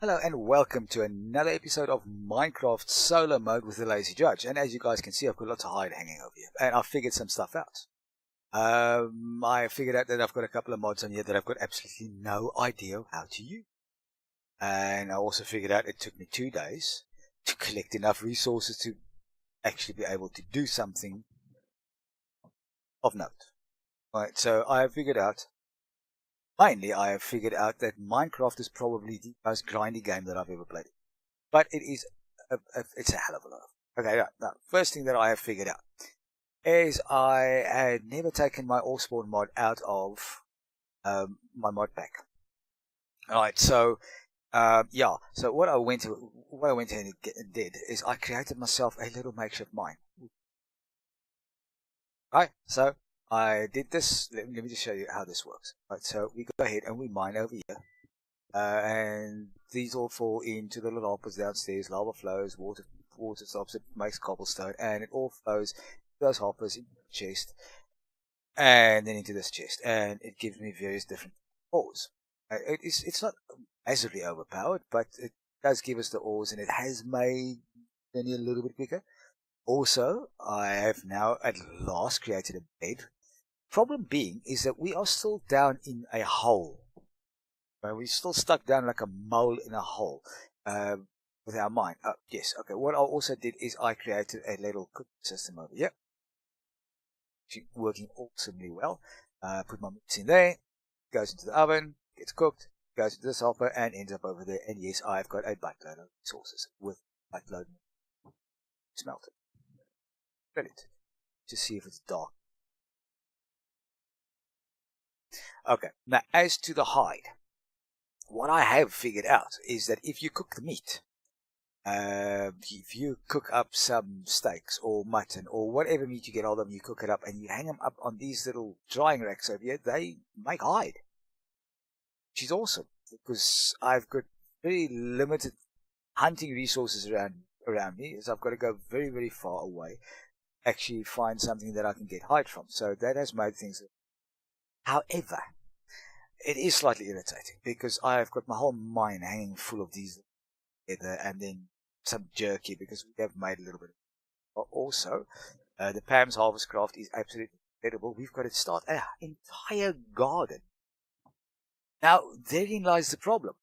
Hello and welcome to another episode of Minecraft Solo Mode with the Lazy Judge. And as you guys can see, I've got lots of hide hanging over here. And I've figured some stuff out. I figured out that I've got a couple of mods on here that I've got absolutely no idea how to use. And I also figured out it took me 2 days to collect enough resources to actually be able to do something of note. Right, so I have figured out Finally, I have figured out that Minecraft is probably the most grindy game that I've ever played. But it is, it's a hell of a lot. Okay, now, first thing that I have figured out is I had never taken my all spawn mod out of my mod pack. Alright, so yeah, so what I went ahead and did is I created myself a little makeshift mine. Right, so I did this. Let me just show you how this works. Right, so we go ahead and we mine over here, and these all fall into the little hoppers downstairs. Lava flows, water stops, it makes cobblestone, and it all flows those hoppers into the chest, and then into this chest, and it gives me various different ores. It's not massively overpowered, but it does give us the ores, and it has made it a little bit quicker. Also, I have now at last created a bed. Problem being is that we are still down in a hole. We're still stuck down like a mole in a hole with our mine. Yes, okay. What I also did is I created a little cooking system over here. Actually working awesomely well. Put my meats in there, goes into the oven, gets cooked, goes into this hopper, and ends up over there. And yes, I've got a buttload of resources with buttload smelted. Brilliant. Just see if it's dark. Okay, now as to the hide, what I have figured out is that if you cook the meat, if you cook up some steaks or mutton or whatever meat you get hold of, you cook it up and you hang them up on these little drying racks over here, they make hide. Which is awesome because I've got very limited hunting resources around me, so I've got to go very, very far away, actually find something that I can get hide from. So that has made things. However, it is slightly irritating because I've got my whole mine hanging full of these together and then some jerky because we have made a little bit. But also, the Pam's Harvest Craft is absolutely incredible. We've got to start an entire garden. Now, therein lies the problem.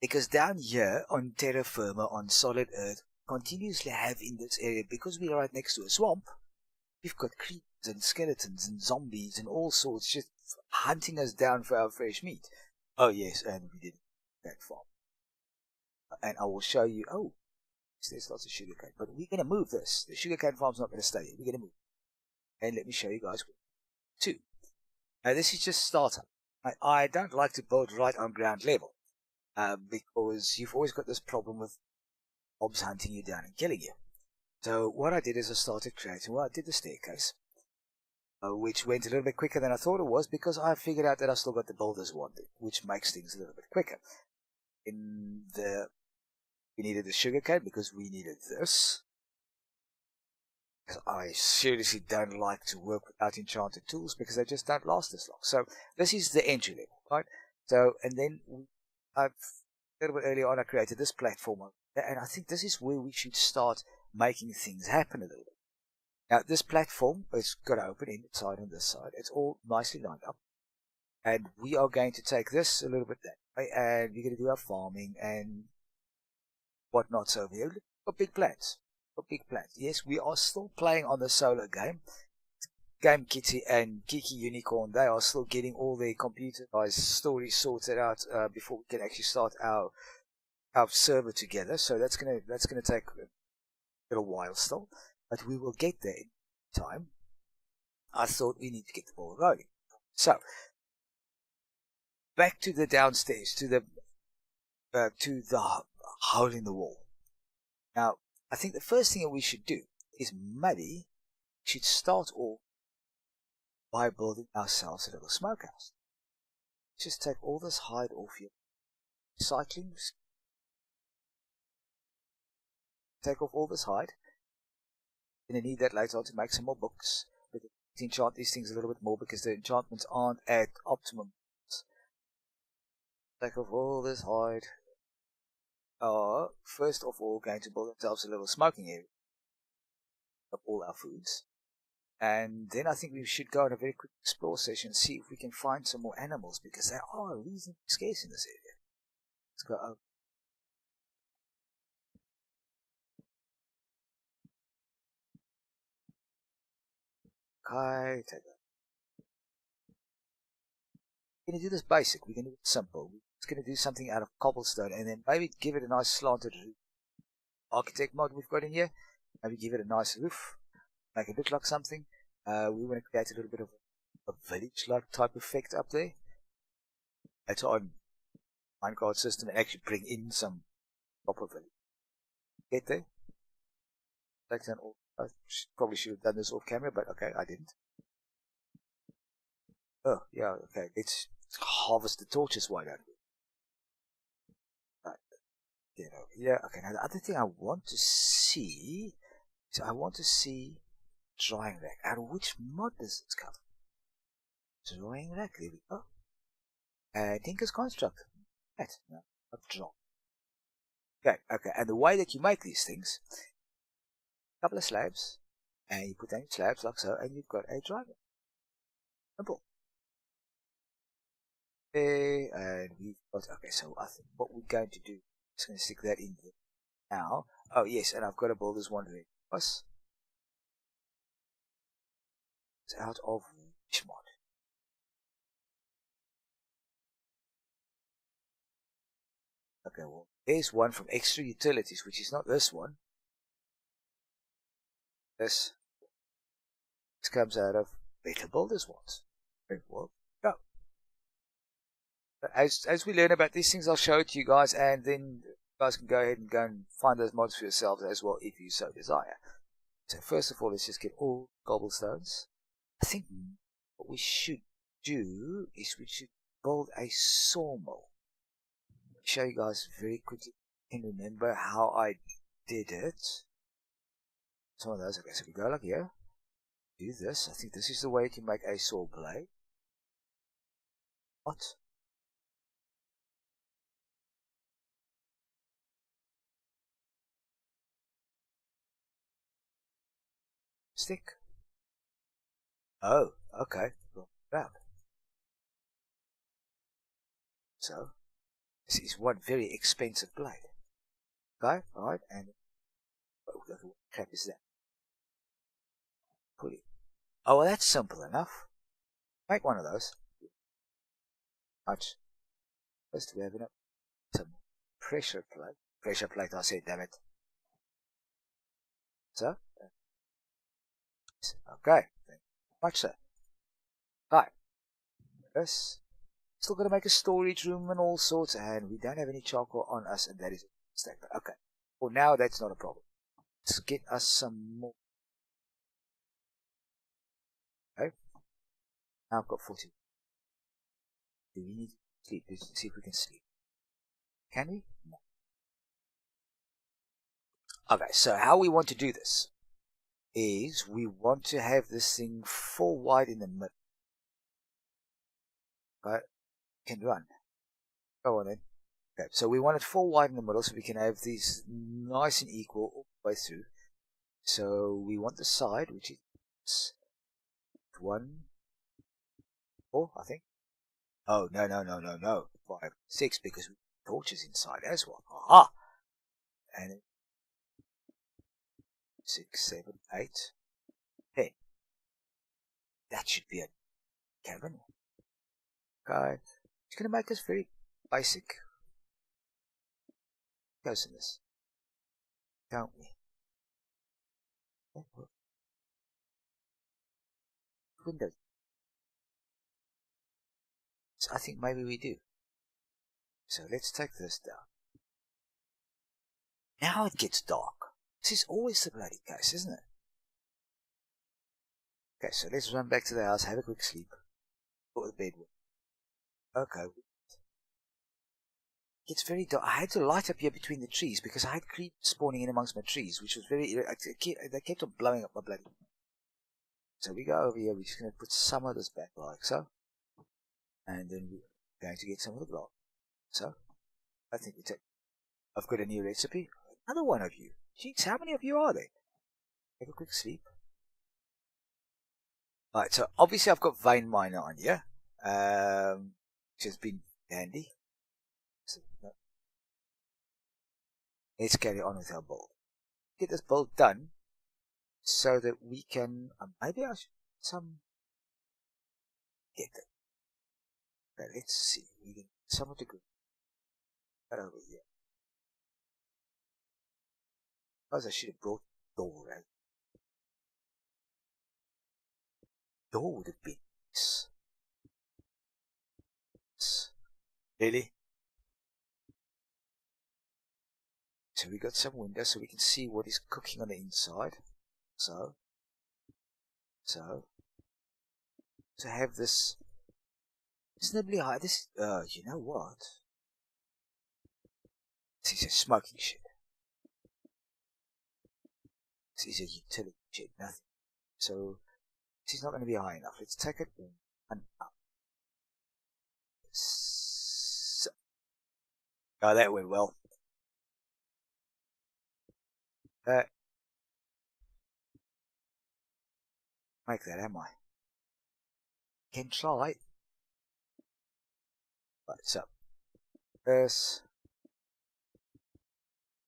Because down here on terra firma, on solid earth, continuously have in this area, because we are right next to a swamp, we've got creepers and skeletons and zombies and all sorts just hunting us down for our fresh meat. Oh yes, and we did that farm. And I will show you, there's lots of sugarcane, but we're going to move this. The sugarcane farm's not going to stay here. We're going to move. And let me show you guys too. Now this is just startup. I don't like to build right on ground level. Because you've always got this problem with mobs hunting you down and killing you. So what I did is I started creating, I did the staircase, which went a little bit quicker than I thought it was because I figured out that I still got the builders wanted, which makes things a little bit quicker. We needed the sugarcane because we needed this. Because I seriously don't like to work without enchanted tools because they just don't last as long. So this is the entry level, right? So, and then a little bit earlier on, I created this platform, and I think this is where we should start making things happen a little bit. Now, this platform is got to open inside and this side. It's all nicely lined up, and we are going to take this a little bit that way, and we're going to do our farming and whatnot. So we have got big plans. Yes, we are still playing on the solo game. Game Kitty and Kiki Unicorn, they are still getting all their computerized stories sorted out before we can actually start our server together. So that's gonna take a little while still, but we will get there in time. I thought we need to get the ball rolling. So back to the downstairs, to the hole in the wall. Now, I think the first thing that we should do is maybe we should start off by building ourselves a little smokehouse. Just take all this hide off here. Recycling. Take off all this hide. You're going to need that later on to make some more books. We can enchant these things a little bit more because the enchantments aren't at optimum. Take off all this hide. are first of all going to build ourselves a little smoking area of all our foods. And then I think we should go on a very quick explore session and see if we can find some more animals, because they are reasonably scarce in this area. Let's go over. Okay, take that. We're going to do this basic. We're going to do it simple. We're just going to do something out of cobblestone and then maybe give it a nice slanted roof. Architect mod we've got in here. Maybe give it a nice roof. Make it look like something. We want to create a little bit of a village-like type effect up there. Later on, MineCraft system, and actually bring in some proper village. Get there. I probably should have done this off camera, but okay, I didn't. Oh, yeah, okay. Let's harvest the torches, why don't we? Right. Get over here. Okay, now the other thing I want to see is drying rack. Out of which mod does this come? Drying rack, there we go. Tinker's construct. Right, no, not draw. Okay, and the way that you make these things, a couple of slabs, and you put down your slabs like so, and you've got a dry rack. Simple. Okay, and we've got, okay, so I think what we're going to do, I'm just going to stick that in there now. Oh yes, and I've got a builder's wondering. Plus, it's out of which mod? Okay, well, there's one from extra utilities, which is not this one. This comes out of better builders ones. Very well, go. As we learn about these things, I'll show it to you guys, and then you guys can go ahead and find those mods for yourselves as well, if you so desire. So first of all, let's just get all cobblestones. I think what we should do is we should build a sawmill. Show you guys very quickly. I can remember how I did it. Some of those. Okay, so we go like here. Do this. I think this is the way to make a saw blade. What? Stick. Oh, okay. Well, round. So, this is one very expensive blade. Okay, alright, and what crap is that? Pulley. Oh, well, that's simple enough. Make one of those. Much. First we have some pressure plate. Pressure plate, I said, damn it. So, okay, much so. Right. Yes. Still got to make a storage room and all sorts, and we don't have any charcoal on us, and that is a mistake. But okay, for now that's not a problem. Let's get us some more. Okay, now I've got 40. Do we need to sleep? Let's see if we can sleep. Can we? No. Okay, so how we want to do this is we want to have this thing full wide in the middle. Okay, can run. Go on then. Okay, so we want it full wide in the middle so we can have these nice and equal all the way through. So we want the side, which is 1, 4, I think. Oh, no. 5, 6, because we have torches inside as well. Aha! And 6, 7, 8, 10. That should be a cabin. Okay. It's going to make us very basic. Goes in this. Don't we? Windows. So I think maybe we do. So let's take this down. Now it gets dark. This is always the bloody case, isn't it? Okay, so let's run back to the house, have a quick sleep. Go to the bed. Okay. It's very dark. I had to light up here between the trees because I had creeps spawning in amongst my trees, which was very... They kept on blowing up my bloody... So we go over here, we're just going to put some of this back like so. And then we're going to get some of the block. So, I think we take I've got a new recipe. Another one of you. Jeez, how many of you are there? Have a quick sleep. Alright, so obviously I've got vein miner on here. Which has been handy. So, let's carry on with our build. Get this build done so that we can maybe I should get it. Okay, let's see. We can some of the good right over here. Suppose I should have brought the door, right? Door would have been nice. Really? So we got some windows so we can see what is cooking on the inside. So to have this reasonably high. This you know what? This is a smoking shed. This is a utility shed, nothing. So this is not going to be high enough. Let's take it and up. So, oh, that went well. Make that, am I? Can try. Right, so first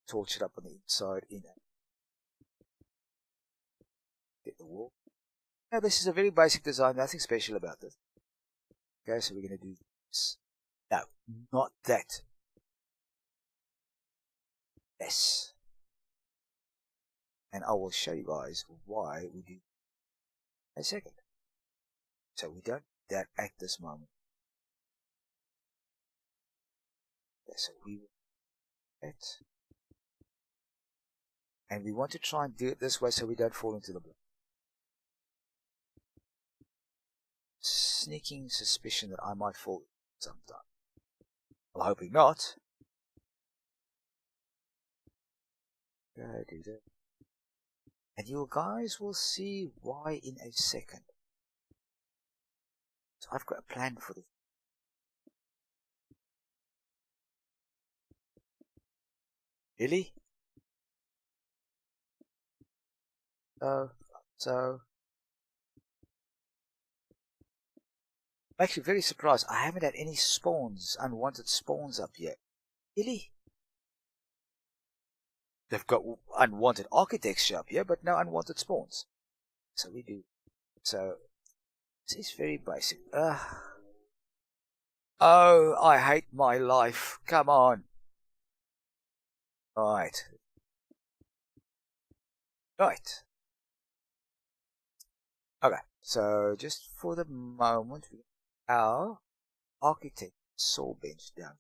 torch it up on the inside in it. Get the wall. Now this is a very basic design, nothing special about this. Okay, so we're going to do this. No, not that. This. And I will show you guys why we do in a second. So we don't do that at this moment. Okay, so we will that. And we want to try and do it this way so we don't fall into the block. Sneaking suspicion that I might fall sometime. Well, hoping not. Okay, do that. And you guys will see why in a second. So I've got a plan for this. Really? So I'm actually very surprised. I haven't had any spawns, unwanted spawns up yet. Really? They've got unwanted architecture up here, but no unwanted spawns. So we do. So this is very basic. Oh, I hate my life. Come on. Right. Right. Okay. So just for the moment, our architect saw bench down.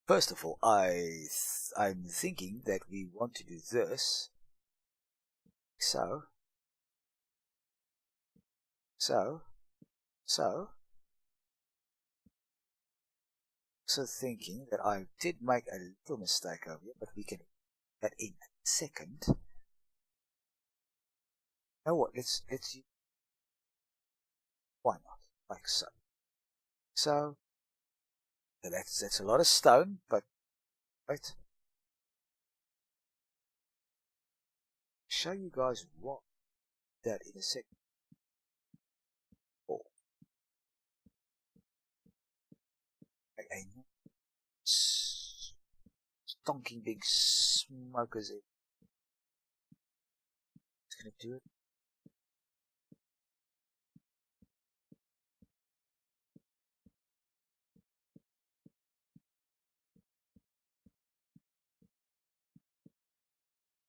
First of all, I'm thinking that we want to do this. So thinking that I did make a little mistake over here, but we can do that in a second. You know what? Let's use. Why not? Like so. So that's a lot of stone, but right. Show you guys what that in a second. Oh. A stonking big smokers in. It's gonna do it.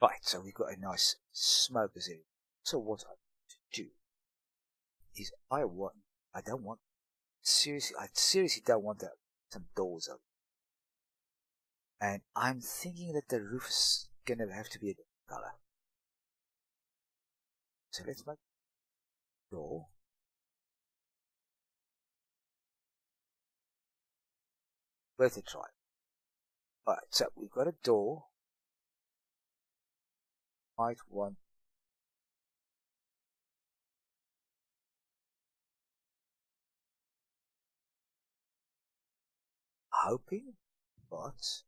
Right, so we've got a nice smokers in. So what I want to do is I seriously don't want that some doors open. And I'm thinking that the roof is gonna have to be a different color. So let's make a door. Worth a try. Alright, so we've got a door. Might want hoping, but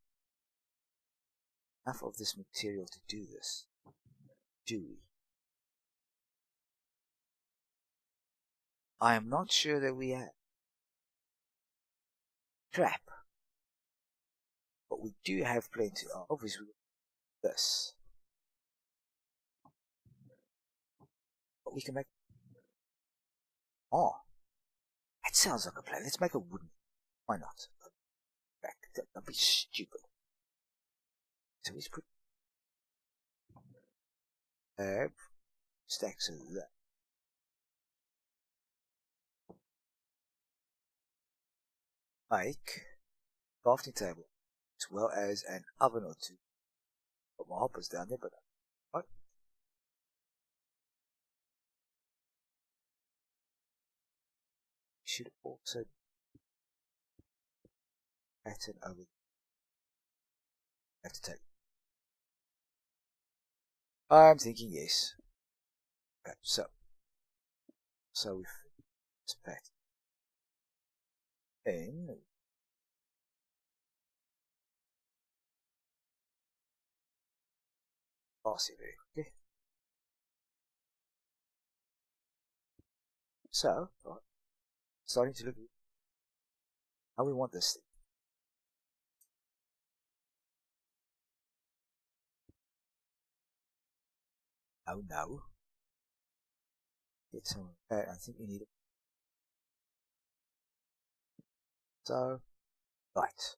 enough of this material to do this. Do we? I am not sure that we have. Crap. But we do have plenty. Obviously, this. But we can make. Oh, that sounds like a plan. Let's make a wooden. Why not? Back. Don't be stupid. So let's put stacks of that. Make crafting table as well as an oven or two. Put my hoppers down there, but what? Should also pattern over. Have to take. I'm thinking yes. Okay, so we've pattern. Then pass it very quickly. So, right, starting to look how we want this thing. Oh no. Get some. I think we need it. So, right.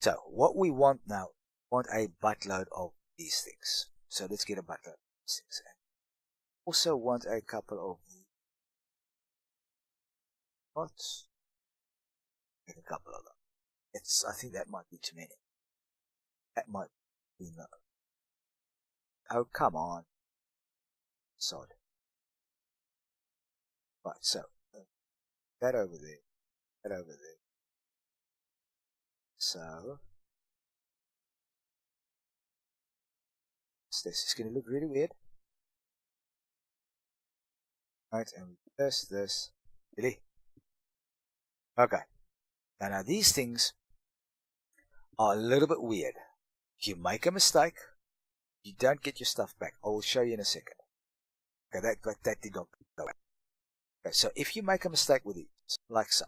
So, what we want now, we want a buttload of these things. So, let's get a buttload of these things. And also want a couple of pots. Get a couple of them. I think that might be too many. That might be no. Oh, come on. Sod. Right, so, that over there. That over there. So, this is going to look really weird. Right, and this. Really? Okay. Now these things are a little bit weird. If you make a mistake, you don't get your stuff back. I will show you in a second. Okay, that did not go out. Okay, so if you make a mistake with these, like so,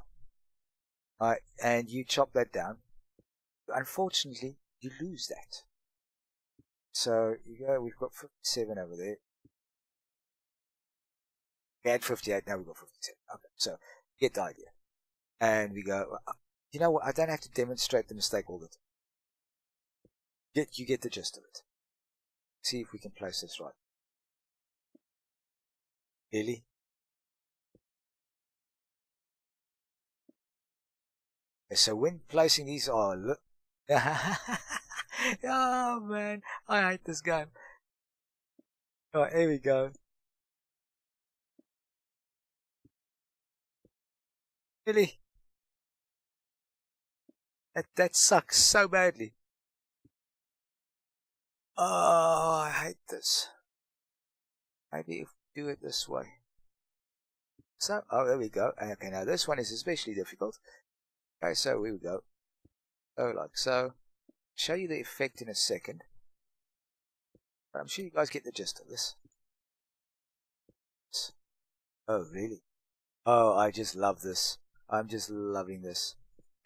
alright, and you chop that down, unfortunately, you lose that. So you go, we've got 57 over there. We had 58, now we've got 57. Okay, so you get the idea. And we go, you know what, I don't have to demonstrate the mistake all the time. You get the gist of it. See if we can place this right. Really? Okay, so when placing these, look. Oh man, I hate this game. Alright, here we go. Really? That sucks so badly. Oh, I hate this. Maybe if we do it this way. So, there we go. Okay, now this one is especially difficult. Okay, so here we go. Oh, like so. Show you the effect in a second. But I'm sure you guys get the gist of this. Oh, really? Oh, I just love this. I'm just loving this.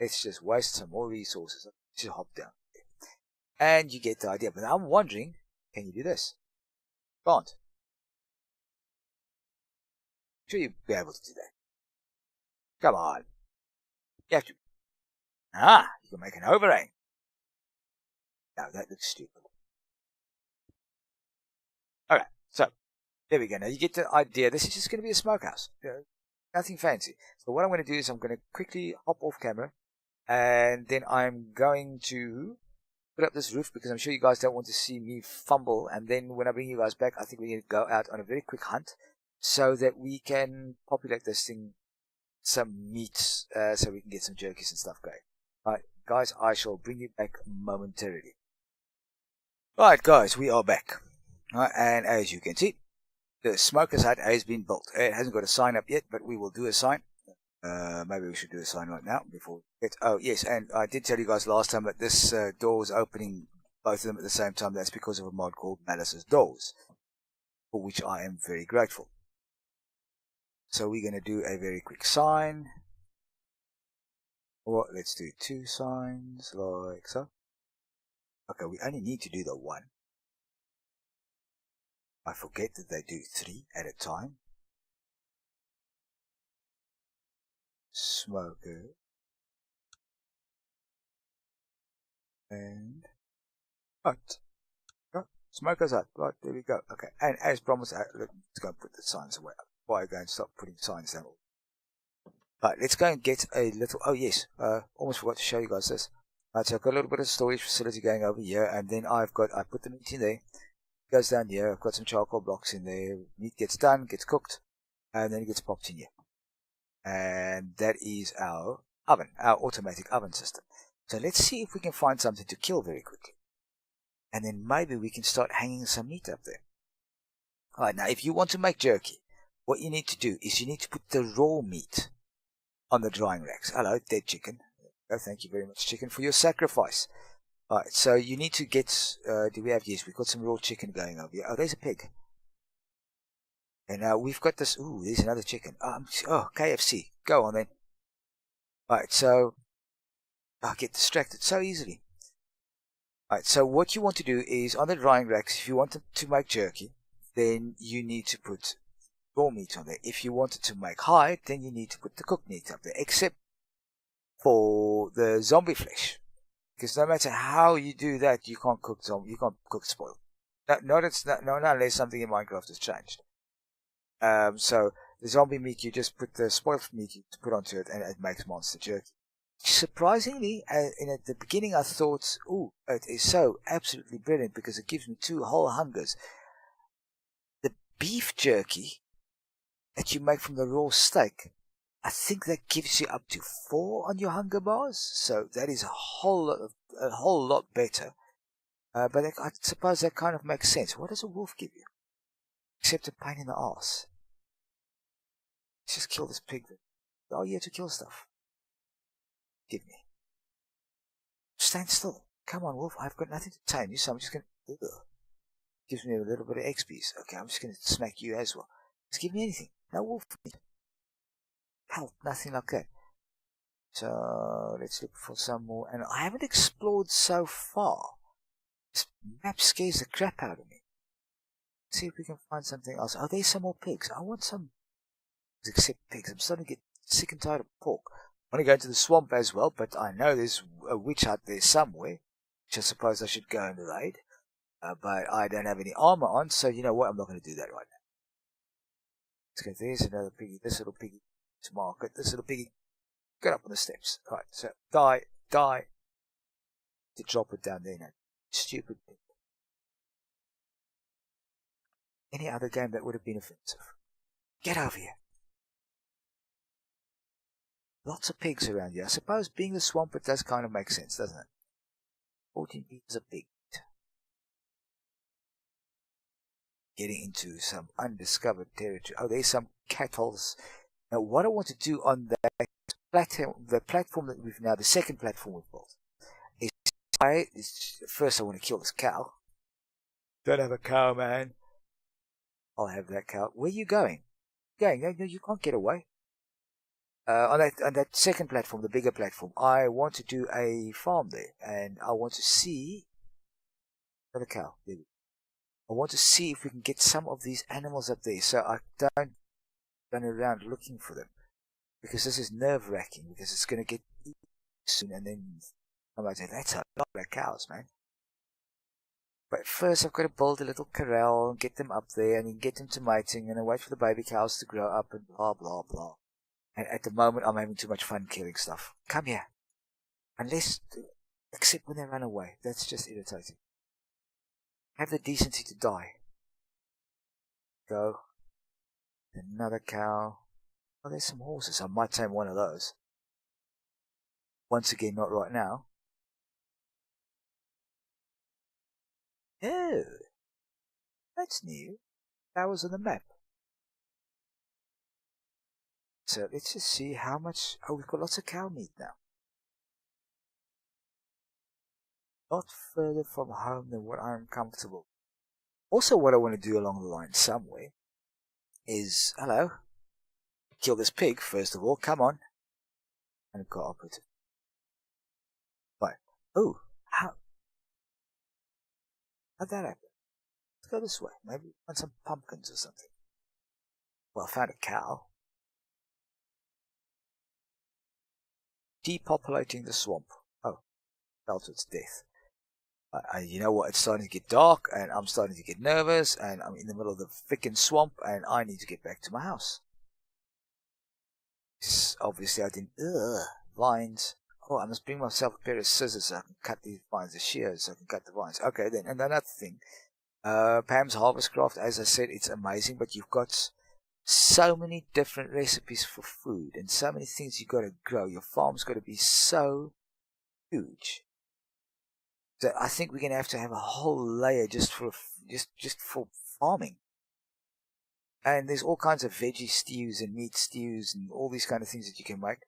Let's just waste some more resources. Just hop down. And you get the idea. But I'm wondering, can you do this? Can't. I'm sure you'll be able to do that. Come on. You have to. You can make an overhang. Now that looks stupid. Alright, so there we go. Now you get the idea. This is just going to be a smokehouse. Nothing fancy. So what I'm going to do is I'm going to quickly hop off camera. And then I'm going to put up this roof because I'm sure you guys don't want to see me fumble. And then when I bring you guys back, I think we need to go out on a very quick hunt so that we can populate this thing some meat so we can get some jerkies and stuff going. Alright, guys, I shall bring you back momentarily. Right, guys, we are back. Right, and as you can see, the smoker's hut has been built. It hasn't got a sign up yet, but we will do a sign. Maybe we should do a sign right now before we get. Oh yes, and I did tell you guys last time that this door was opening both of them at the same time. That's because of a mod called Malice's Doors, for which I am very grateful. So we're going to do a very quick sign. Or let's do 2 signs like so. Okay, we only need to do the 1. I forget that they do 3 at a time. Smoker. And hut. Oh, smoker's hut. Right, there we go. Okay, and as promised, let's go and put the signs away. Why go and stop putting signs down? Right, let's go and get a little. Oh yes, almost forgot to show you guys this. Right, so I've got a little bit of storage facility going over here, and then I put the meat in there. It goes down here. I've got some charcoal blocks in there. Meat gets done, gets cooked, and then it gets popped in here. And that is our oven, our automatic oven system. So let's see if we can find something to kill very quickly. And then maybe we can start hanging some meat up there. Alright, now if you want to make jerky, what you need to do is you need to put the raw meat on the drying racks. Hello, dead chicken. Oh, thank you very much, chicken, for your sacrifice. Alright, so you need to get, do we have, yes, we've got some raw chicken going over here. Oh, there's a pig. And now we've got this, ooh, there's another chicken. Oh, KFC. Go on then. Alright, so, I get distracted so easily. Alright, so what you want to do is, on the drying racks, if you want to make jerky, then you need to put raw meat on there. If you want it to make hide, then you need to put the cooked meat up there, except for the zombie flesh. Because no matter how you do that, you can't cook spoiled. Not unless something in Minecraft has changed. So the zombie meat, you just put the spoiled meat you put onto it, and it makes monster jerky. Surprisingly, at the beginning I thought, ooh, it is so absolutely brilliant because it gives me 2 whole hungers. The beef jerky that you make from the raw steak, I think that gives you up to 4 on your hunger bars. So that is a whole lot better. But I suppose that kind of makes sense. What does a wolf give you? Except a pain in the ass. Let's just kill this pig. Oh, you have to kill stuff. Give me. Stand still. Come on, wolf. I've got nothing to tame you, so I'm just going to... Gives me a little bit of XPs. Okay, I'm just going to smack you as well. Just give me anything. No wolf meat. Help, nothing like that. So, let's look for some more. And I haven't explored so far. This map scares the crap out of me. Let's see if we can find something else. Oh, there's some more pigs. I want some... Except pigs. I'm starting to get sick and tired of pork. I want to go into the swamp as well, but I know there's a witch hut there somewhere, which I suppose I should go and raid. But I don't have any armor on, so you know what? I'm not going to do that right now. Let's go. There's another piggy. This little piggy to market. This little piggy. Get up on the steps. Right, so die. To drop it down there now. Stupid pig. Any other game that would have been offensive. Get over here. Lots of pigs around here. I suppose being the swamp, it does kind of make sense, doesn't it? 14 meters of pig. Getting into some undiscovered territory. Oh, there's some cattles. Now, what I want to do on that the platform that we've now, the second platform we've built, is first I want to kill this cow. Don't have a cow, man. I'll have that cow. Where are you going? No, you can't get away. On that second platform, the bigger platform, I want to do a farm there, and I want to see another cow. I want to see if we can get some of these animals up there, so I don't run around looking for them, because this is nerve-wracking, because it's going to get eaten soon, and then I'm like, that's a lot of cows, man. But first I've got to build a little corral and get them up there, and then get them to mating, and then wait for the baby cows to grow up, and blah, blah, blah. And at the moment, I'm having too much fun killing stuff. Come here. Except when they run away. That's just irritating. Have the decency to die. Go. Another cow. Oh, there's some horses. I might tame one of those. Once again, not right now. Oh. That's new. Flowers on the map. So let's just see how much. Oh, we've got lots of cow meat now. Not further from home than what I'm comfortable. Also, what I want to do along the line somewhere is, hello, kill this pig first of all. Come on, and cooperative. Right. Oh, how'd that happen? Let's go this way. Maybe find some pumpkins or something. Well, I found a cow. Depopulating the swamp. Oh, fell to its death. You know what? It's starting to get dark, and I'm starting to get nervous, and I'm in the middle of the frickin' swamp, and I need to get back to my house. Obviously, I didn't. Vines. Oh, I must bring myself a pair of scissors so I can cut these vines, the shears, so I can cut the vines. Okay, then, and another thing. Pam's Harvest Craft, as I said, it's amazing, but you've got so many different recipes for food, and so many things you've got to grow. Your farm's got to be so huge. So I think we're going to have a whole layer just for farming. And there's all kinds of veggie stews and meat stews and all these kind of things that you can make.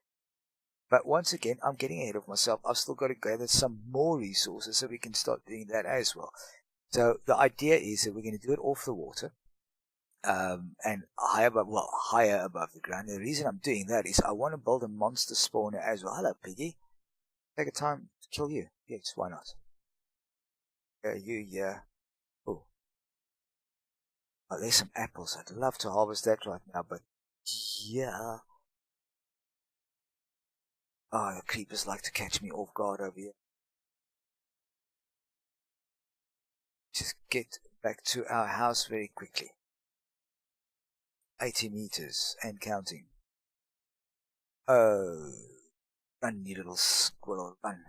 But once again, I'm getting ahead of myself. I've still got to gather some more resources so we can start doing that as well. So the idea is that we're going to do it off the water, and higher above the ground. And the reason I'm doing that is I want to build a monster spawner as well. Hello, piggy. Take a time to kill you. Yes, why not? Yeah. Oh, there's some apples. I'd love to harvest that right now, but yeah. Oh, the creepers like to catch me off guard over here. Just get back to our house very quickly. 80 meters and counting. Oh, run, you little squirrel, run.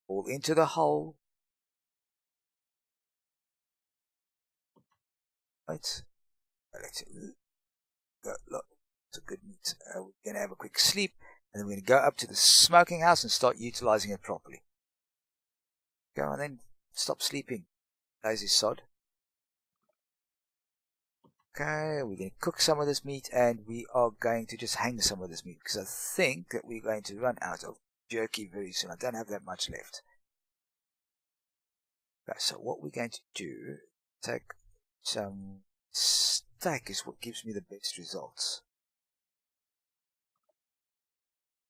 Fall into the hole. Right. Let's go. Look, it's a good meat. We're going to have a quick sleep, and then we're going to go up to the smoking house and start utilizing it properly. Go on then. Stop sleeping, lazy sod. Okay, we're going to cook some of this meat, and we are going to just hang some of this meat, because I think that we're going to run out of jerky very soon. I don't have that much left. Okay, so what we're going to do, take some steak is what gives me the best results.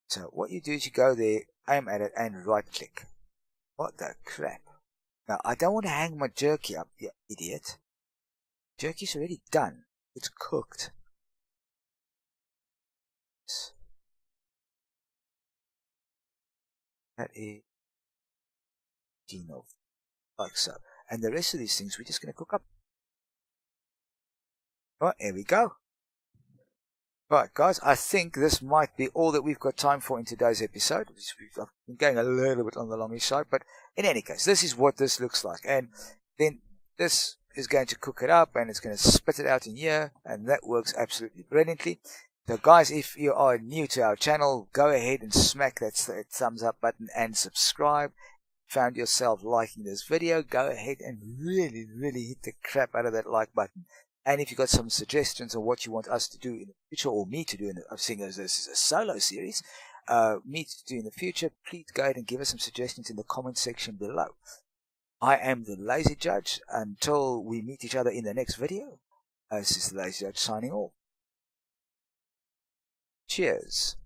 So what you do is you go there, aim at it, and right click. What the crap? Now, I don't want to hang my jerky up, you idiot. Jerky's already done. It's cooked. That is like so. And the rest of these things we're just going to cook up. Right, here we go. Right, guys, I think this might be all that we've got time for in today's episode. I've been going a little bit on the longish side, but in any case, this is what this looks like. And then this is going to cook it up, and it's going to spit it out in here, and that works absolutely brilliantly. So guys, if you are new to our channel, go ahead and smack that thumbs up button and subscribe. Found yourself liking this video, go ahead and really hit the crap out of that like button. And if you've got some suggestions on what you want us to do in the future, or me to do in the, I'm seeing as this is a solo series, me to do in the future, please go ahead and give us some suggestions in the comment section below. I am the Lazy Judge. Until we meet each other in the next video, this is the Lazy Judge signing off. Cheers.